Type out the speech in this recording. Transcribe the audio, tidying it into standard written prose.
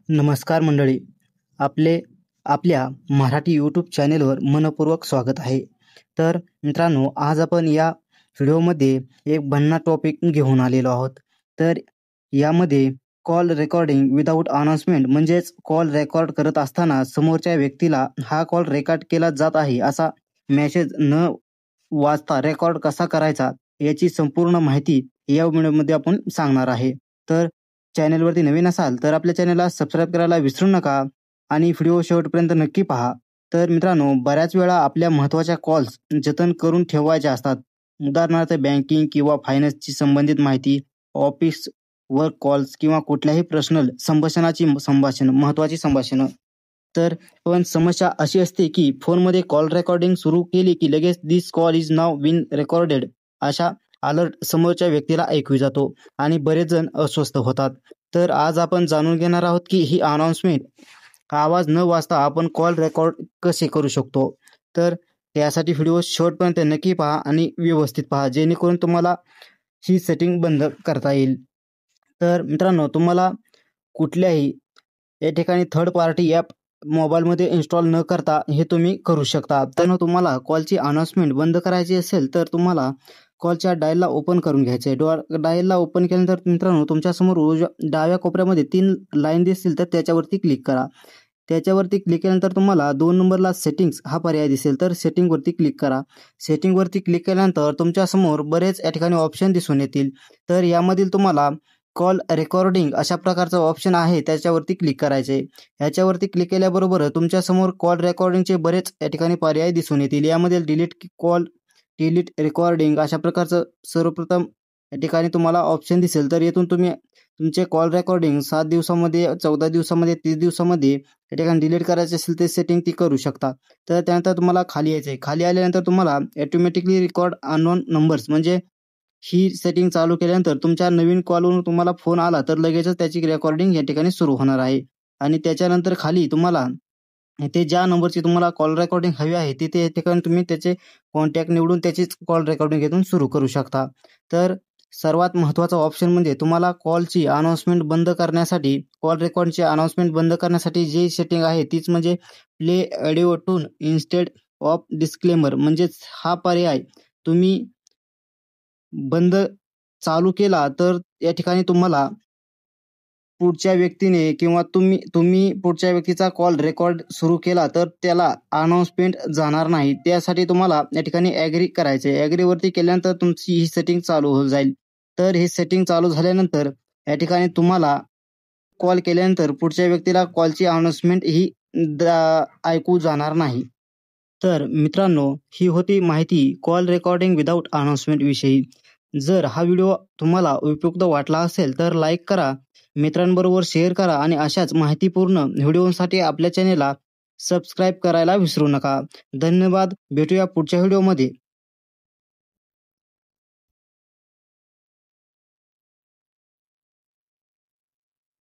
नमस्कार मंडळी. आपले आपल्या मराठी यूट्यूब चॅनेलवर मनपूर्वक स्वागत आहे. तर मित्रांनो, आज आपण या व्हिडिओमध्ये एक भन्नाट टॉपिक घेऊन आलेलो आहोत. तर यामध्ये कॉल रेकॉर्डिंग विदाऊट अनाउन्समेंट म्हणजेच कॉल रेकॉर्ड करत असताना समोरच्या व्यक्तीला हा कॉल रेकॉर्ड केला जात आहे असा मेसेज न वाचता रेकॉर्ड कसा करायचा याची संपूर्ण माहिती या व्हिडिओमध्ये आपण सांगणार आहे. तर चॅनेलवरती नवीन असाल तर आपल्या चॅनलला सबस्क्राईब करायला विसरू नका आणि व्हिडिओ शेवटपर्यंत नक्की पहा. तर मित्रांनो, बऱ्याच वेळा आपल्या महत्त्वाच्या कॉल्स जतन करून ठेवायच्या असतात. उदाहरणार्थ बँकिंग किंवा फायनान्सची संबंधित माहिती, ऑफिस वर्क कॉल्स किंवा कुठल्याही पर्सनल महत्त्वाची संभाषणं. तर पण समस्या अशी असते की फोनमध्ये कॉल रेकॉर्डिंग सुरू केली की लगेच this call is now been recorded अशा अलर्ट समोरच्या व्यक्तीला ऐकू जातो आणि बरेच जण अस्वस्थ होतात. तर आज आपण जाणून घेणार आहोत की ही अनाउन्समेंट आवाज न वाचता आपण कॉल रेकॉर्ड कसे करू शकतो. तर त्यासाठी व्हिडिओ शेवटपर्यंत नक्की पहा आणि व्यवस्थित पहा, जेणेकरून तुम्हाला ही सेटिंग बंद करता येईल. तर मित्रांनो, तुम्हाला कुठल्याही या ठिकाणी थर्ड पार्टी ॲप मोबाईलमध्ये इन्स्टॉल न करता हे तुम्ही करू शकता. तर तुम्हाला कॉलची अनाउन्समेंट बंद करायची असेल तर तुम्हाला कॉलच्या डायलला ओपन करून घ्यायचं आहे. डायलला ओपन केल्यानंतर मित्रांनो, तुमच्यासमोर डाव्या कोपऱ्यामध्ये 3 लाईन दिसतील तर त्याच्यावरती क्लिक करा. त्याच्यावरती क्लिक केल्यानंतर तुम्हाला 2 नंबरला सेटिंग्स हा पर्याय दिसेल तर सेटिंगवरती क्लिक करा. सेटिंगवरती क्लिक केल्यानंतर तुमच्यासमोर बरेच या ठिकाणी ऑप्शन दिसून येतील. तर यामधील तुम्हाला कॉल रेकॉर्डिंग अशा प्रकारचा ऑप्शन आहे, त्याच्यावरती क्लिक करायचे. ह्याच्यावरती क्लिक केल्याबरोबर तुमच्यासमोर कॉल रेकॉर्डिंगचे बरेच या ठिकाणी पर्याय दिसून येतील. यामध्ये डिलीट कॉल, डिलीट रेकॉर्डिंग अशा प्रकारचं सर्वप्रथम या ठिकाणी तुम्हाला ऑप्शन दिसेल. तर येथून तुम्ही तुमचे कॉल रेकॉर्डिंग 7 दिवसामध्ये, 14 दिवसामध्ये, 30 दिवसामध्ये या ठिकाणी डिलीट करायचे असेल ते सेटिंग ती करू शकता. तर त्यानंतर तुम्हाला खाली यायचं आहे. खाली आल्यानंतर तुम्हाला ऑटोमॅटिकली रेकॉर्ड अननोन नंबर्स म्हणजे ही सेटिंग चालू केल्यानंतर तुमच्या नवीन कॉलवरून तुम्हाला फोन आला तर लगेचच त्याची रेकॉर्डिंग या ठिकाणी सुरू होणार आहे. आणि त्याच्यानंतर खाली तुम्हाला ते ज्या नंबरची तुम्हाला कॉल रेकॉर्डिंग हवी आहे तिथे या ठिकाणी तुम्ही त्याचे कॉन्टॅक्ट निवडून त्याचीच कॉल रेकॉर्डिंग इथून सुरू करू शकता. तर सर्वात महत्त्वाचा ऑप्शन म्हणजे तुम्हाला कॉलची अनाउन्समेंट बंद करण्यासाठी, कॉल रेकॉर्डची अनाउन्समेंट बंद करण्यासाठी जी सेटिंग आहे तीच म्हणजे प्ले ऑडिओ टून इन्स्टेड ऑफ डिस्क्लेमर. म्हणजेच हा पर्याय तुम्ही बंद चालू केला तर या ठिकाणी तुम्हाला पुढच्या व्यक्तीने किंवा तुम्ही पुढच्या व्यक्तीचा कॉल रेकॉर्ड सुरू केला तर त्याला अनाउन्समेंट जाणार नाही. त्यासाठी तुम्हाला या ठिकाणी ॲग्री करायचे. ॲग्रीवरती केल्यानंतर तुमची ही सेटिंग चालू होऊन जाईल. तर हे सेटिंग चालू झाल्यानंतर या ठिकाणी तुम्हाला कॉल केल्यानंतर पुढच्या व्यक्तीला कॉलची अनाउन्समेंट ही ऐकू जाणार नाही. तर मित्रांनो, ही होती माहिती कॉल रेकॉर्डिंग विदाऊट अनाउन्समेंट विषयी. जर हा व्हिडिओ तुम्हाला उपयुक्त वाटला असेल तर लाईक करा, मित्रांबरोबर शेअर करा आणि अशाच माहितीपूर्ण व्हिडिओसाठी आपल्या चॅनेलला सबस्क्राईब करायला विसरू नका. धन्यवाद. भेटूया पुढच्या व्हिडिओमध्ये.